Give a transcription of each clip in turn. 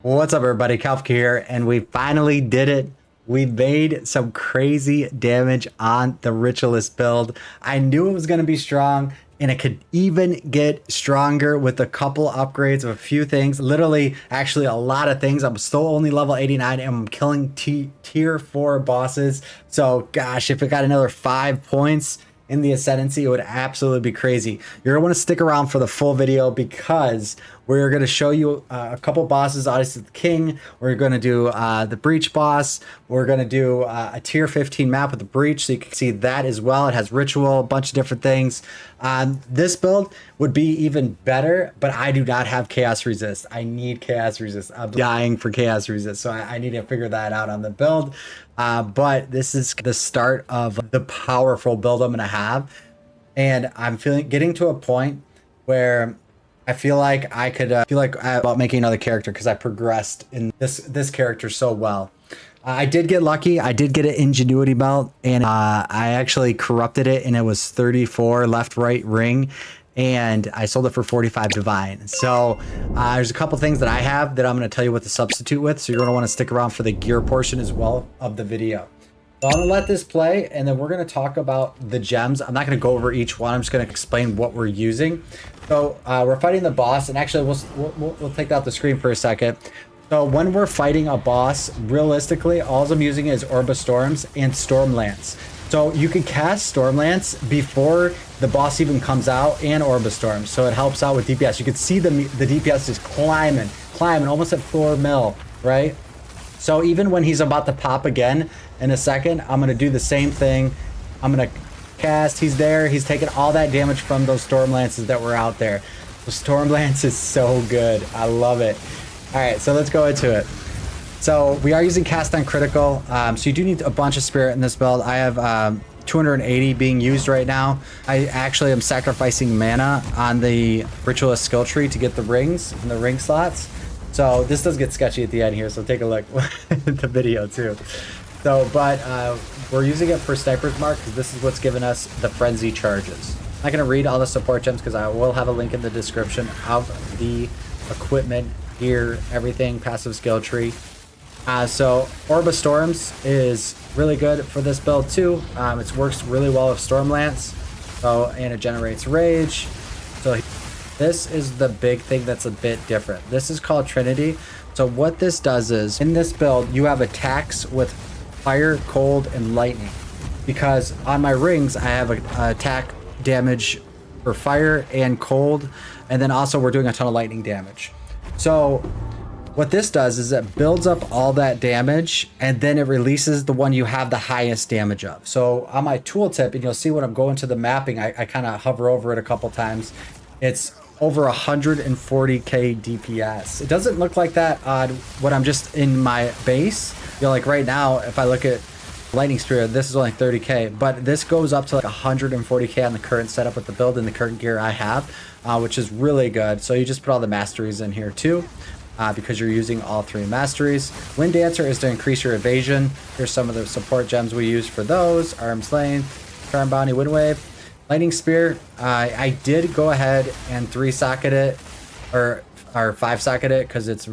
What's up, everybody? Kalfka here, and we finally did it. We made some crazy damage on the Ritualist build. I knew it was going to be strong, and it could even get stronger with a couple upgrades of a few things. Literally, actually, a lot of things. I'm still only level 89, and I'm killing tier 4 bosses. So, gosh, if it got another 5 points in the Ascendancy, it would absolutely be crazy. You're gonna want to stick around for the full video because we're gonna show you a couple bosses. Obviously, the King. We're gonna do the Breach boss. We're gonna do a tier 15 map with the Breach, so you can see that as well. It has ritual, a bunch of different things. This build would be even better, but I do not have Chaos Resist. I need Chaos Resist. I'm dying for Chaos Resist, so I need to figure that out on the build. But this is the start of the powerful build I'm gonna have, and I'm getting to a point where I feel like I could about making another character because I progressed in this character so well. I did get lucky. I did get an Ingenuity belt, and I actually corrupted it, and it was 34 left, right, ring, and I sold it for 45 divine. So there's a couple things that I have that I'm going to tell you what to substitute with. So you're going to want to stick around for the gear portion as well of the video. So I'm going to let this play, and then we're going to talk about the gems. I'm not going to go over each one. I'm just going to explain what we're using. So we're fighting the boss, and actually we'll take out the screen for a second. So when we're fighting a boss, realistically, all I'm using is Orb of Storms and Stormlance. So you can cast Stormlance before the boss even comes out, and Orb of Storms. So it helps out with DPS. You can see the DPS is climbing, almost at 4 mil, right? So even when he's about to pop again in a second, I'm going to do the same thing. I'm going to cast. He's there. He's taking all that damage from those Stormlances that were out there. The Stormlance is so good. I love it. All right, so let's go into it. So we are using cast on critical. So you do need a bunch of spirit in this build. I have 280 being used right now. I actually am sacrificing mana on the Ritualist skill tree to get the rings and the ring slots. So this does get sketchy at the end here, so take a look at the video too. So, but we're using it for Sniper's Mark because this is what's giving us the frenzy charges. I'm not going to read all the support gems because I will have a link in the description of the equipment, gear, everything, passive skill tree. So Orb of Storms is really good for this build too. It works really well with Stormlance. So, and it generates rage. So this is the big thing that's a bit different. This is called Trinity. So what this does is, in this build, you have attacks with fire, cold, and lightning. Because on my rings, I have an attack damage for fire and cold. And then also we're doing a ton of lightning damage. So what this does is it builds up all that damage, and then it releases the one you have the highest damage of. So on my tooltip, and you'll see when I'm going to the mapping, I kind of hover over it a couple times. It's over 140k DPS. It doesn't look like that on when I'm just in my base. You know, like right now, if I look at Lightning Spear, this is only 30k, but this goes up to like 140k on the current setup with the build and the current gear I have, which is really good. So you just put all the masteries in here too, because you're using all 3 masteries. Wind Dancer is to increase your evasion. Here's some of the support gems we use for those. Arm's Length, Charm Bounty, Wind Wave. Lightning Spear, I did go ahead and 3-socket it, or 5-socket it, because it's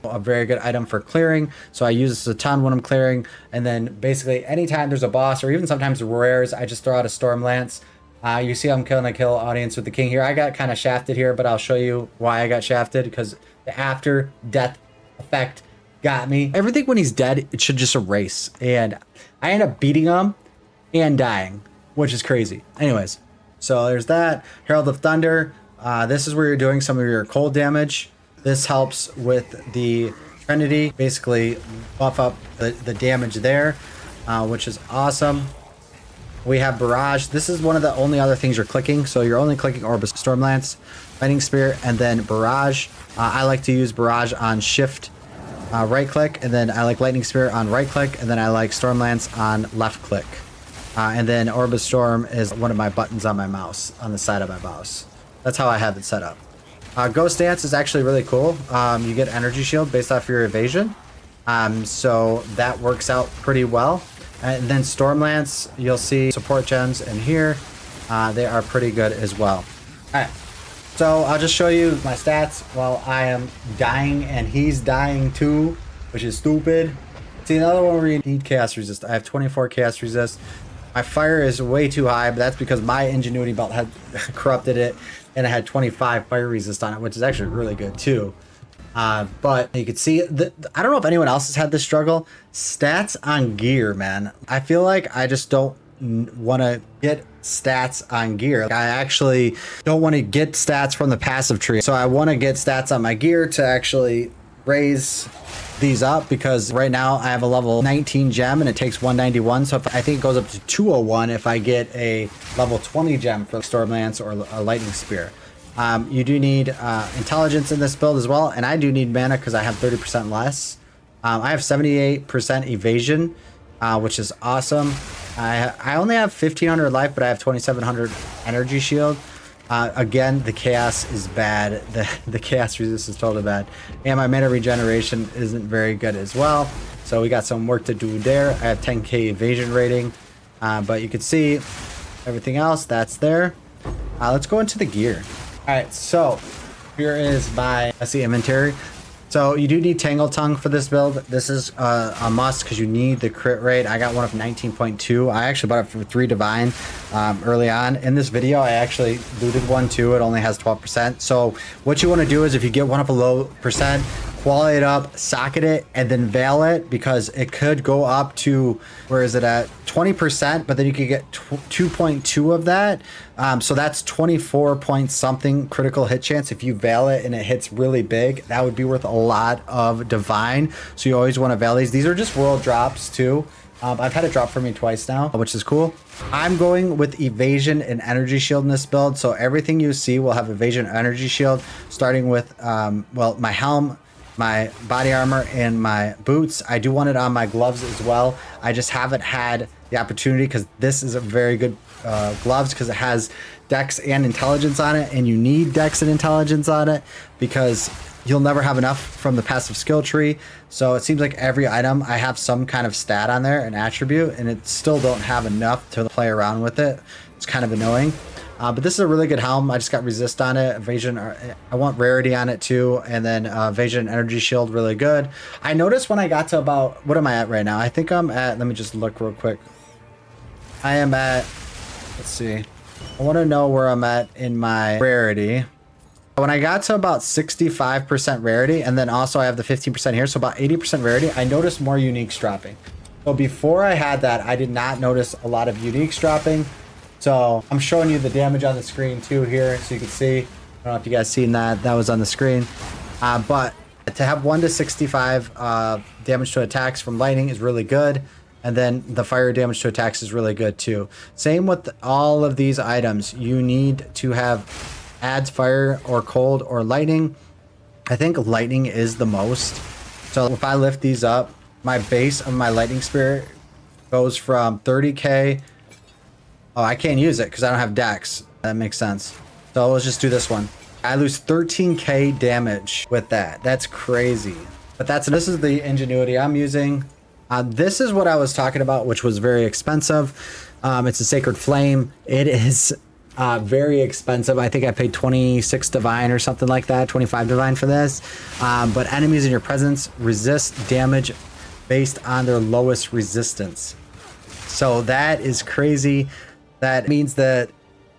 a very good item for clearing. So I use this a ton when I'm clearing. And then basically anytime there's a boss, or even sometimes rares, I just throw out a Stormlance. You see I'm killing a kill audience with the King here. I got kind of shafted here, but I'll show you why I got shafted, because the after death effect got me. Everything when he's dead, it should just erase. And I end up beating him and dying, which is crazy. Anyways, so there's that. Herald of Thunder. This is where you're doing some of your cold damage. This helps with the Trinity, basically buff up the damage there, which is awesome. We have Barrage. This is one of the only other things you're clicking. So you're only clicking Orb of Stormlance, Lightning Spear, and then Barrage. I like to use Barrage on Shift right click, and then I like Lightning Spear on right click, and then I like Stormlance on left click. And then Orb of Storm is one of my buttons on my mouse, on the side of my mouse. That's how I have it set up. Ghost Dance is actually really cool. You get energy shield based off your evasion. So that works out pretty well. And then Stormlance, you'll see support gems in here. They are pretty good as well. All right. So I'll just show you my stats while I am dying and he's dying too, which is stupid. See, another one where you need chaos resist. I have 24 chaos resist. My fire is way too high, but that's because my ingenuity belt had corrupted it, and it had 25 fire resist on it, which is actually really good too. But you can see, I don't know if anyone else has had this struggle. Stats on gear, man. I feel like I just don't want to get stats on gear. I actually don't want to get stats from the passive tree. So I want to get stats on my gear to actually raise these up, because right now I have a level 19 gem and it takes 191. So I think it goes up to 201 if I get a level 20 gem for Stormlance or a lightning spear. You do need intelligence in this build as well, and I do need mana because I have 30% less. I have 78% evasion, which is awesome. I only have 1500 life, but I have 2700 energy shield. Again, the chaos is bad. The chaos resist is totally bad, and my mana regeneration isn't very good as well. So we got some work to do there. I have 10k evasion rating, but you can see everything else that's there. Let's go into the gear. All right, so here is my inventory. So you do need Tangle Tongue for this build. This is a must because you need the crit rate. I got one of 19.2. I actually bought it for 3 divine early on. In this video, I actually looted one too. It only has 12%. So what you want to do is if you get one up a low percent, quality it up, socket it, and then veil it, because it could go up to, where is it at, 20%, but then you could get 2.2 of that. So that's 24 point something critical hit chance. If you veil it and it hits really big, that would be worth a lot of divine. So you always want to veil these. These are just world drops too. I've had it drop for me twice now, which is cool. I'm going with evasion and energy shield in this build. So everything you see will have evasion and energy shield, starting with, well, my helm, my body armor, and my boots. I do want it on my gloves as well. I just haven't had the opportunity because this is a very good gloves, because it has dex and intelligence on it, and you need dex and intelligence on it because you'll never have enough from the passive skill tree. So it seems like every item I have some kind of stat on there, an attribute, and it still don't have enough to play around with it. It's kind of annoying. But this is a really good helm. I just got resist on it, evasion. I want rarity on it too, and then evasion and energy shield, really good. I noticed when I got to about, what am I at right now? I think I'm at, let me just look real quick. I am at, let's see. I want to know where I'm at in my rarity. When I got to about 65% rarity, and then also I have the 15% here, so about 80% rarity, I noticed more uniques dropping. So before I had that, I did not notice a lot of uniques dropping. So I'm showing you the damage on the screen too here, so you can see. I don't know if you guys seen that. That was on the screen. But to have 1 to 65 damage to attacks from lightning is really good. And then the fire damage to attacks is really good too. Same with all of these items. You need to have adds fire or cold or lightning. I think lightning is the most. So if I lift these up, my base of my lightning spear goes from 30k. Oh, I can't use it because I don't have dex. That makes sense. So let's just do this one. I lose 13k damage with that. That's crazy. But this is the ingenuity I'm using. This is what I was talking about, which was very expensive. It's a Sacred Flame. It is very expensive. I think I paid 26 divine or something like that, 25 divine for this. But enemies in your presence resist damage based on their lowest resistance. So that is crazy. That means that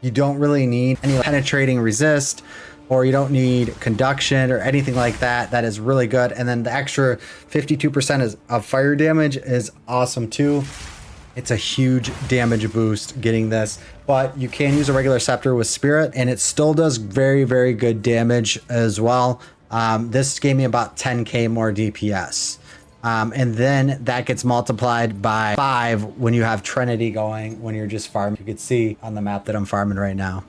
you don't really need any penetrating resist, or you don't need conduction or anything like that. That is really good. And then the extra 52% of fire damage is awesome too. It's a huge damage boost getting this, but you can use a regular scepter with spirit and it still does very, very good damage as well. This gave me about 10k more DPS. And then that gets multiplied by 5 when you have Trinity going, when you're just farming. You can see on the map that I'm farming right now.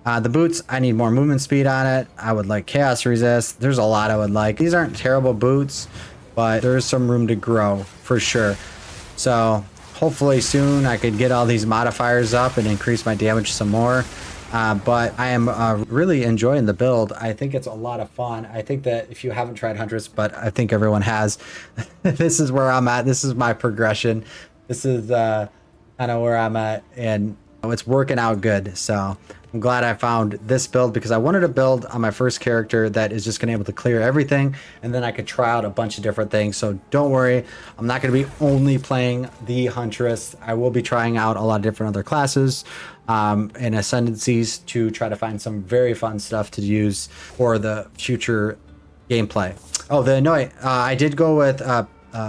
The boots, I need more movement speed on it. I would like chaos resist. There's a lot I would like. These aren't terrible boots, but there's some room to grow for sure. So hopefully soon I could get all these modifiers up and increase my damage some more. But I am really enjoying the build. I think it's a lot of fun. I think that if you haven't tried Huntress, but I think everyone has, this is where I'm at. This is my progression. This is kind of where I'm at. And It's working out good. So I'm glad I found this build because I wanted to build on my first character that is just going to be able to clear everything, and then I could try out a bunch of different things. So don't worry, I'm not going to be only playing the Huntress. I will be trying out a lot of different other classes and Ascendancies to try to find some very fun stuff to use for the future gameplay. Oh, the annoy. I did go with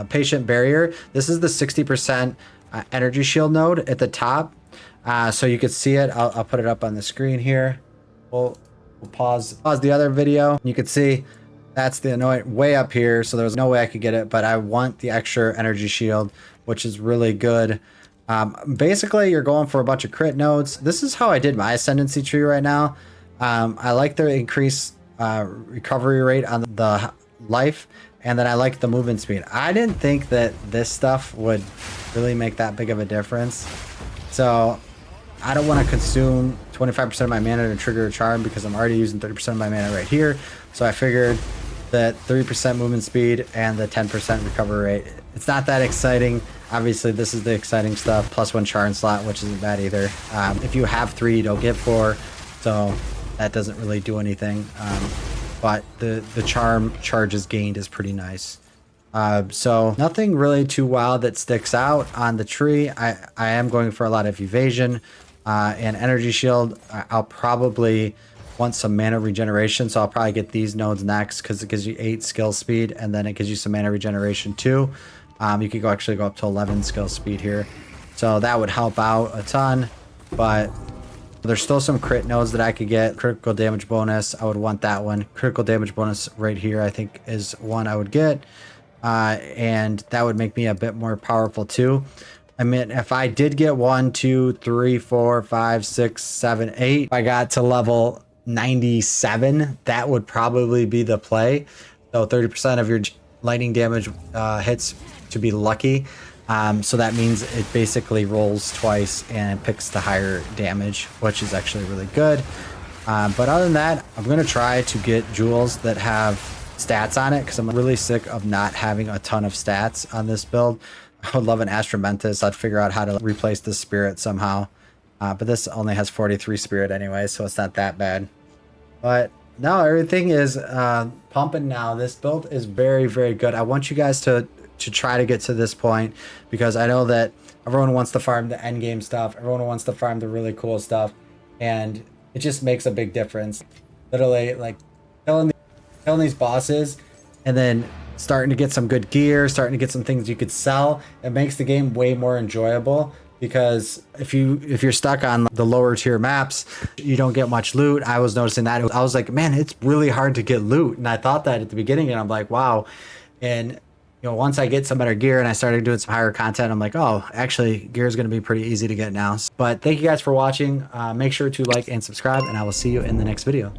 Patient Barrier. This is the 60% energy shield node at the top. So you can see it. I'll put it up on the screen here. We'll pause the other video. You can see that's the annoy way up here. So there was no way I could get it, but I want the extra energy shield, which is really good. Basically, you're going for a bunch of crit nodes. This is how I did my Ascendancy tree right now. I like the increased recovery rate on the life, and then I like the movement speed. I didn't think that this stuff would really make that big of a difference. So I don't want to consume 25% of my mana to trigger a charm because I'm already using 30% of my mana right here. So I figured that 3% movement speed and the 10% recovery rate, it's not that exciting. Obviously, this is the exciting stuff. +1 charm slot, which isn't bad either. If you have 3, you don't get 4. So that doesn't really do anything. But the charm charges gained is pretty nice. So nothing really too wild that sticks out on the tree. I am going for a lot of evasion and energy shield. I'll probably want some mana regeneration, so I'll probably get these nodes next because it gives you 8 skill speed, and then it gives you some mana regeneration too. You could actually go up to 11 skill speed here, so that would help out a ton. But there's still some crit nodes that I could get. Critical damage bonus, I would want that one. Critical damage bonus right here, I think, is one I would get. And that would make me a bit more powerful too. I mean, if I did get 1, 2, 3, 4, 5, 6, 7, 8, if I got to level 97, that would probably be the play. So 30% of your lightning damage hits to be lucky. So that means it basically rolls twice and picks the higher damage, which is actually really good. But other than that, I'm going to try to get jewels that have stats on it because I'm really sick of not having a ton of stats on this build. I would love an Ascendancy. I'd figure out how to replace the spirit somehow. But this only has 43 spirit anyway, so it's not that bad. But no, everything is pumping now. This build is very, very good. I want you guys to try to get to this point because I know that everyone wants to farm the end game stuff. Everyone wants to farm the really cool stuff. And it just makes a big difference. Literally, like, killing these bosses and then starting to get some good gear, starting to get some things you could sell. It makes the game way more enjoyable because if you're stuck on the lower tier maps, you don't get much loot. I was noticing that. I was like, man, it's really hard to get loot. And I thought that at the beginning, and I'm like, wow. And you know, once I get some better gear and I started doing some higher content, I'm like, oh, actually, gear is going to be pretty easy to get now. But thank you guys for watching. Make sure to like and subscribe, and I will see you in the next video.